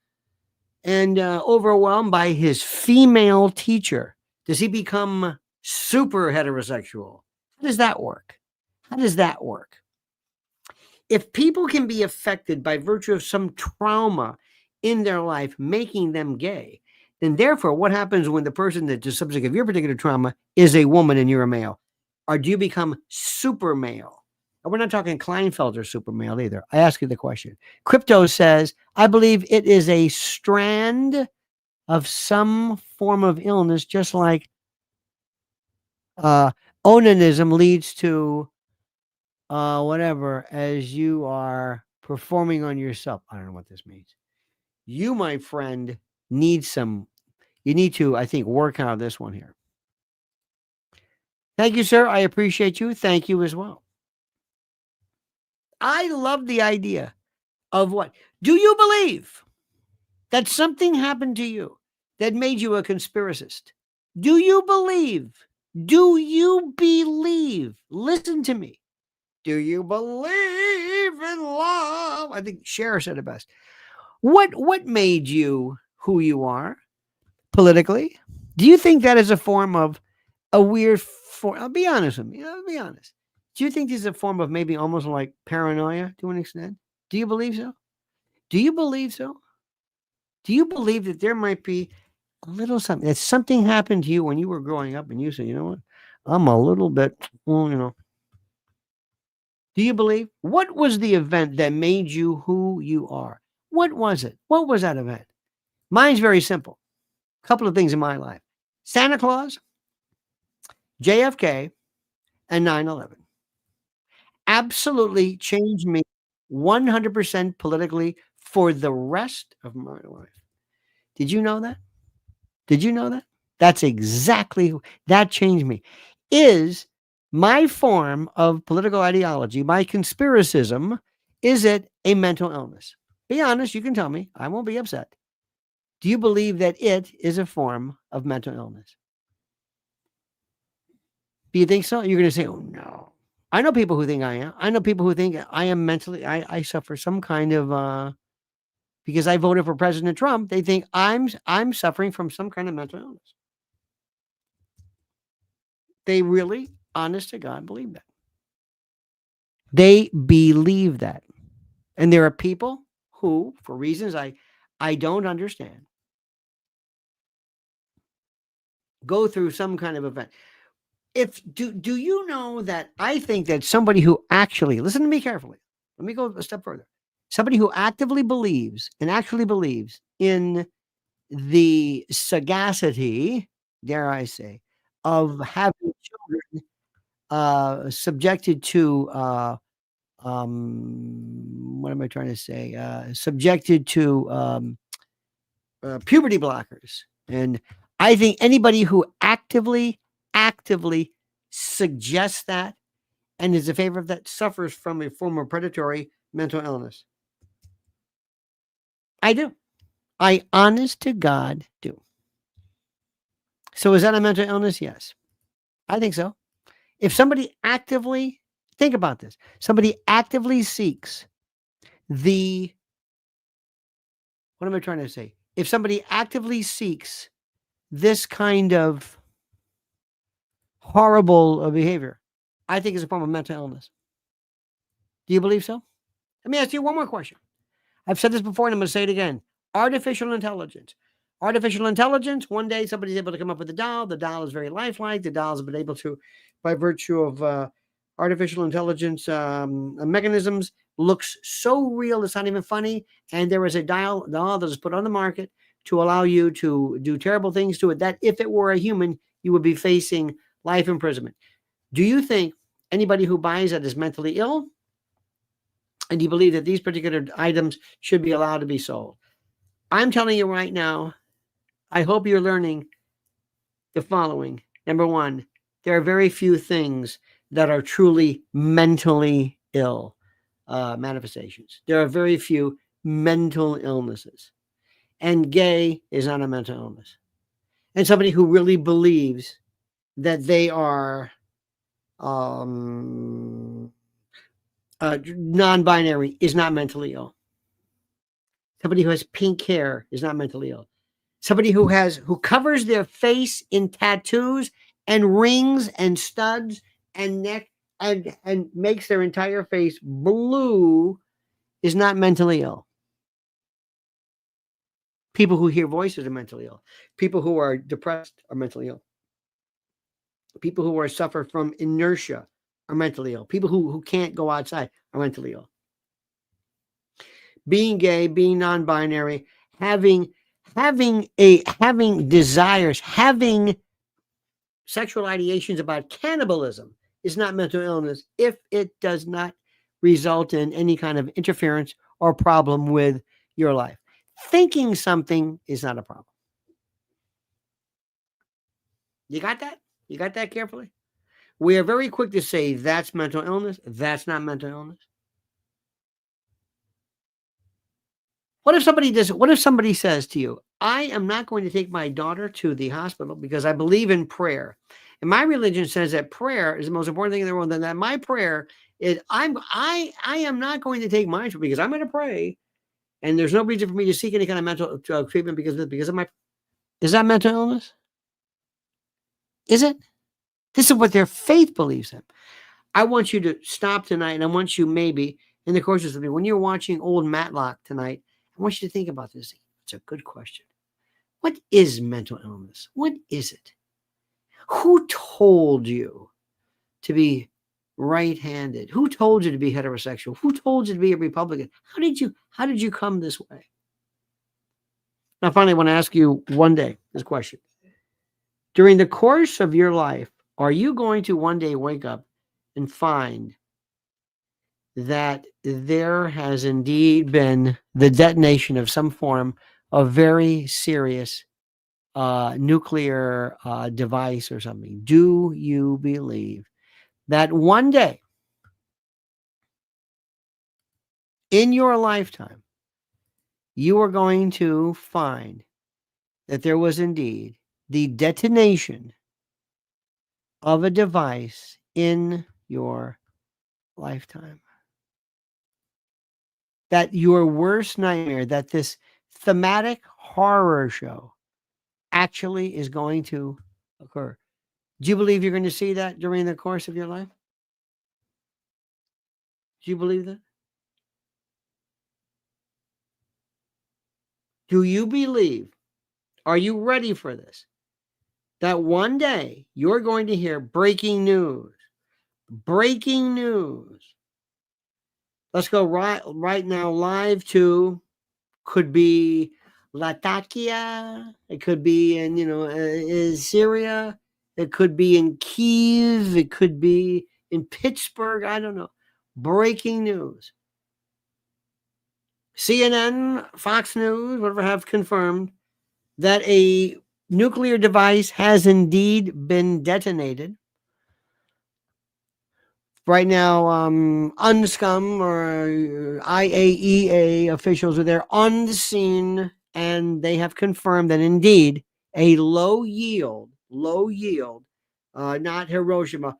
and overwhelmed by his female teacher. Does he become super heterosexual? How does that work? How does that work? If people can be affected by virtue of some trauma in their life, making them gay, then therefore what happens when the person that's the subject of your particular trauma is a woman and you're a male? Or do you become super male? And we're not talking Kleinfelder super male either. I ask you the question. Crypto says, I believe it is a strand of some form of illness, just like onanism leads to whatever, as you are performing on yourself. I don't know what this means. You, my friend, need to, I think, work out this one here. Thank you, sir. I appreciate you. Thank you as well. I love the idea of what? Do you believe that something happened to you that made you a conspiracist? Do you believe? Do you believe? Listen to me. Do you believe believe in love. I think Cher said it best. What made you who you are politically? Do you think that is a form of a weird form? I'll be honest with me. I'll be honest. Do you think this is a form of maybe almost like paranoia to an extent? Do you believe so? Do you believe so? Do you believe that there might be a little something that something happened to you when you were growing up and you said, you know what? I'm a little bit, well, you know. Do you believe? What was the event that made you who you are? What was it? What was that event? Mine's very simple. A couple of things in my life. Santa Claus, JFK, and 9/11. Absolutely changed me 100% politically for the rest of my life. Did you know that? Did you know that? That's exactly that changed me. Is my form of political ideology, my conspiracism, is it a mental illness? Be honest, you can tell me. I won't be upset. Do you believe that it is a form of mental illness? Do you think so? You're going to say, oh, no. I know people who think I am. I know people who think I am mentally, I suffer some kind of, because I voted for President Trump, they think I'm suffering from some kind of mental illness. They really, honest to God, believe that. They believe that. And there are people who, for reasons I don't understand, go through some kind of event. Do you know that I think that somebody who actually, listen to me carefully. Let me go a step further. Somebody who actively believes and actually believes in the sagacity, dare I say, of having children subjected to what am I trying to say? Subjected to puberty blockers. And I think anybody who actively suggests that and is in favor of that suffers from a form of predatory mental illness. I do. I honest to God do. So is that a mental illness? Yes. I think so. If somebody actively, think about this, somebody actively seeks the, what am I trying to say? If somebody actively seeks this kind of horrible behavior, I think it's a form of mental illness. Do you believe so? Let me ask you one more question. I've said this before and I'm going to say it again. Artificial intelligence. Artificial intelligence, one day somebody's able to come up with a doll. The doll is very lifelike. The dolls have been able to, by virtue of artificial intelligence mechanisms, looks so real it's not even funny. And there is a doll that is put on the market to allow you to do terrible things to it that if it were a human, you would be facing life imprisonment. Do you think anybody who buys that is mentally ill? And do you believe that these particular items should be allowed to be sold? I'm telling you right now, I hope you're learning the following. Number one, there are very few things that are truly mentally ill manifestations. There are very few mental illnesses. And gay is not a mental illness. And somebody who really believes that they are non-binary is not mentally ill. Somebody who has pink hair is not mentally ill. Somebody who covers their face in tattoos and rings and studs and neck and makes their entire face blue is not mentally ill. People who hear voices are mentally ill. People who are depressed are mentally ill. People who suffer from inertia are mentally ill. People who can't go outside are mentally ill. Being gay, being non-binary, having desires, having sexual ideations about cannibalism is not mental illness if it does not result in any kind of interference or problem with your life. Thinking something is not a problem. You got that? You got that carefully? We are very quick to say that's mental illness. That's not mental illness. What if somebody says to you, I am not going to take my daughter to the hospital because I believe in prayer. And my religion says that prayer is the most important thing in the world, and that my prayer I am not going to take mine because I'm going to pray, and there's no reason for me to seek any kind of mental treatment because of my. Is that mental illness? Is it? This is what their faith believes in. I want you to stop tonight, and I want you maybe in the course of something when you're watching old Matlock tonight. I want you to think about this. It's a good question. What is mental illness? What is it? Who told you to be right-handed? Who told you to be heterosexual? Who told you to be a Republican? How did you come this way? Now, finally, I want to ask you one day this question. During the course of your life, are you going to one day wake up and find that there has indeed been the detonation of some form of very serious nuclear device or something? Do you believe that one day in your lifetime you are going to find that there was indeed the detonation of a device in your lifetime? That your worst nightmare, that this thematic horror show actually is going to occur. Do you believe you're going to see that during the course of your life? Do you believe that? Do you believe? Are you ready for this? That one day you're going to hear breaking news. Breaking news. Let's go right now live to, could be Latakia. It could be in Syria. It could be in Kyiv. It could be in Pittsburgh. I don't know. Breaking news. CNN, Fox News, whatever, have confirmed that a nuclear device has indeed been detonated. Right now, UNSCOM or IAEA officials are there on the scene, and they have confirmed that indeed a low yield, not Hiroshima,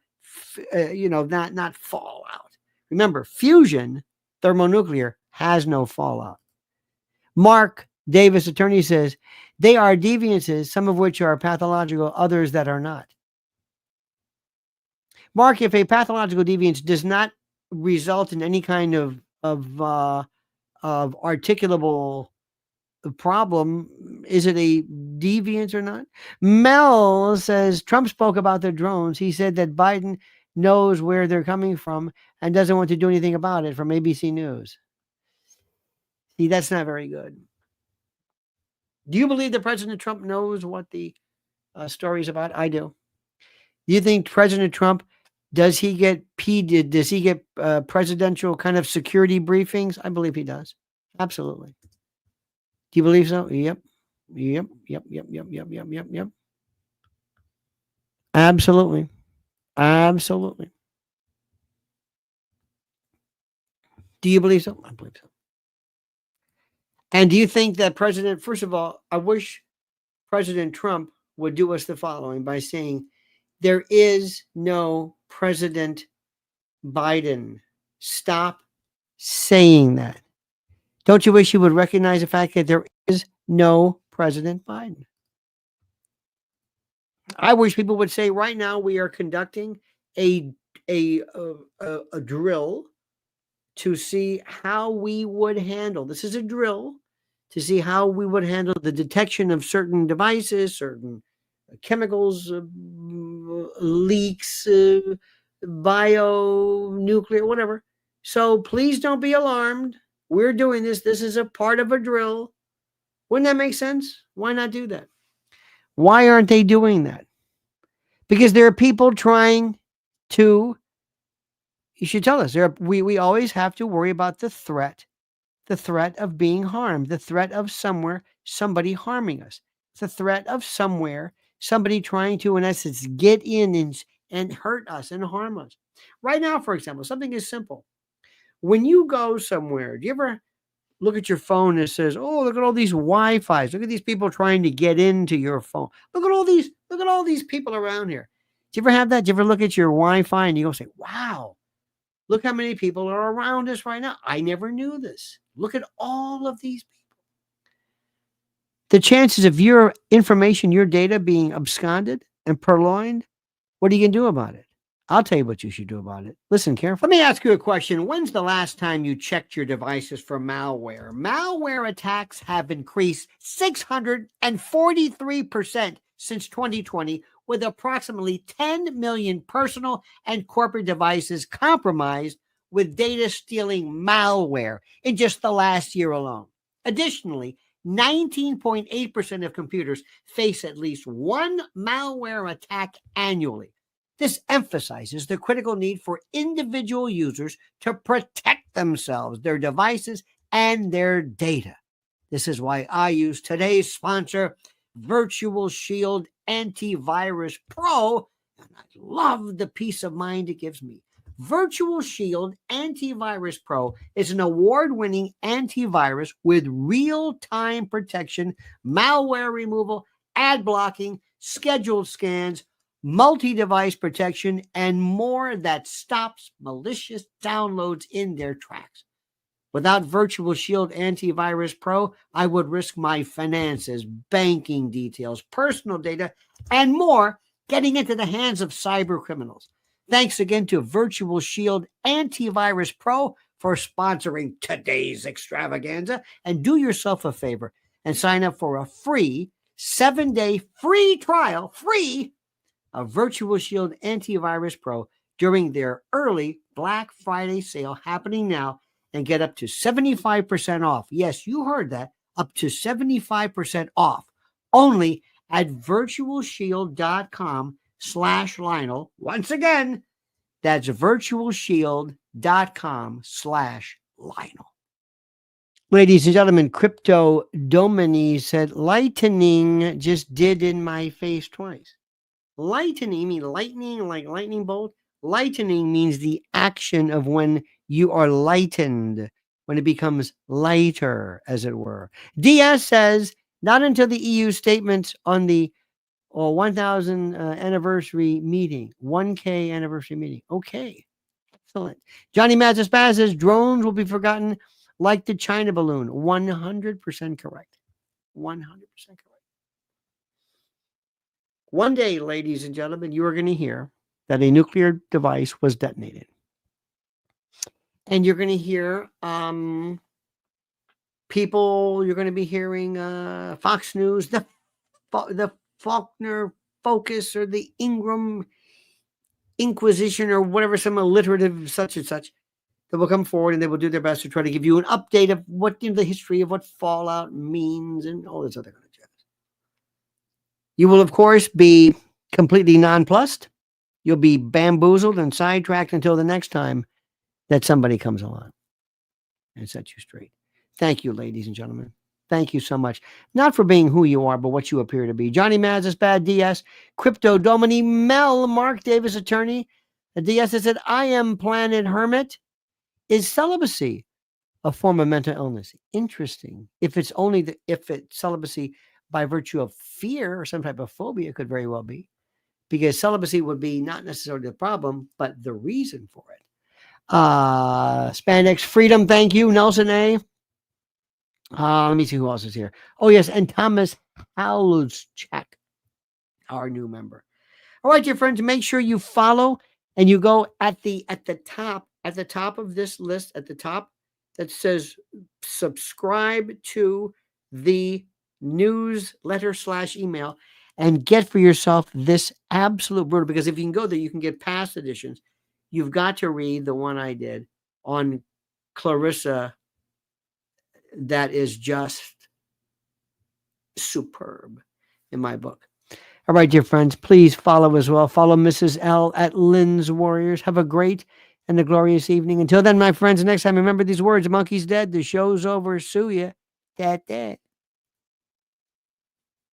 not fallout. Remember, fusion, thermonuclear, has no fallout. Mark Davis, attorney, says they are deviances, some of which are pathological, others that are not. Mark, if a pathological deviance does not result in any kind of articulable problem, is it a deviance or not? Mel says Trump spoke about the drones. He said that Biden knows where they're coming from and doesn't want to do anything about it, from ABC News. See, that's not very good. Do you believe that President Trump knows what the story is about? I do. Do you think President Trump, does he get presidential kind of security briefings? I believe he does. Absolutely. Do you believe so? Yep. Absolutely. Absolutely. Do you believe so? I believe so. And do you think that first of all, I wish President Trump would do us the following by saying, there is no President Biden. Stop saying that. Don't you wish you would recognize the fact that there is no President Biden? I wish people would say, right now we are conducting a drill to see how we would handle. This is a drill to see how we would handle the detection of certain devices, certain chemicals, leaks, nuclear, whatever. So please don't be alarmed. We're doing this. This is a part of a drill. Wouldn't that make sense? Why not do that? Why aren't they doing that? Because there are people trying to, you should tell us, we always have to worry about the threat of being harmed, the threat of somebody harming us, the threat of somebody trying to, in essence, get in and hurt us and harm us. Right now, for example, something is simple. When you go somewhere, do you ever look at your phone and it says, oh, look at all these Wi-Fis. Look at these people trying to get into your phone. Look at all these people around here. Do you ever have that? Do you ever look at your Wi-Fi and you go say, wow, Look how many people are around us right now. I never knew this. Look at all of these people. The chances of your information, your data being absconded and purloined, what are you going to do about it? I'll tell you what you should do about it. Listen carefully. Let me ask you a question. When's the last time you checked your devices for malware? Malware attacks have increased 643% since 2020, with approximately 10 million personal and corporate devices compromised with data stealing malware in just the last year alone. Additionally, 19.8% of computers face at least one malware attack annually. This emphasizes the critical need for individual users to protect themselves, their devices, and their data. This is why I use today's sponsor, Virtual Shield Antivirus Pro, and I love the peace of mind it gives me. Virtual Shield Antivirus Pro is an award-winning antivirus with real-time protection, malware removal, ad blocking, scheduled scans, multi-device protection, and more that stops malicious downloads in their tracks. Without Virtual Shield Antivirus Pro, I would risk my finances, banking details, personal data, and more getting into the hands of cyber criminals. Thanks again to Virtual Shield Antivirus Pro for sponsoring today's extravaganza. And do yourself a favor and sign up for a free 7-day free trial, of Virtual Shield Antivirus Pro during their early Black Friday sale happening now, and get up to 75% off. Yes, you heard that. Up to 75% off. Only at virtualshield.com/Lionel. Once again, that's virtualshield.com/Lionel. Ladies and gentlemen, Crypto Domini said, lightning just did in my face twice. Lightning means lightning, like lightning bolt. Lightning means the action of when you are lightened, when it becomes lighter, as it were. DS says, not until the EU statements on the 1,000 anniversary meeting, 1K anniversary meeting. Okay, excellent. Johnny Mazzaspaz says, drones will be forgotten like the China balloon. 100% correct. 100% correct. One day, ladies and gentlemen, you are going to hear that a nuclear device was detonated. And you're going to hear people, you're going to be hearing Fox News, the Faulkner Focus, or the Ingram Inquisition, or whatever, some alliterative such and such, that will come forward and they will do their best to try to give you an update of what, the history of what fallout means and all this other kind of jazz. You will, of course, be completely nonplussed. You'll be bamboozled and sidetracked until the next time that somebody comes along and sets you straight. Thank you, ladies and gentlemen. Thank you so much. Not for being who you are, but what you appear to be. Johnny Mazza's Bad DS, Crypto Domini, Mel, Mark Davis, attorney. The DS said, I am Planet Hermit. Is celibacy a form of mental illness? Interesting. If it's celibacy by virtue of fear or some type of phobia, it could very well be. Because celibacy would be not necessarily the problem, but the reason for it. Spandex Freedom, thank you. Nelson A. Let me see who else is here. Oh, yes, and Thomas Haluzchak, our new member. All right, dear friends, make sure you follow and you go at the top of this list, at the top that says subscribe to the newsletter/email, and get for yourself this absolute brutal, because if you can go there, you can get past editions. You've got to read the one I did on Clarissa. That is just superb in my book. All right, dear friends, please follow as well. Follow Mrs. L at Lynn's Warriors. Have a great and a glorious evening. Until then, my friends, next time, remember these words: monkey's dead, the show's over, sue ya.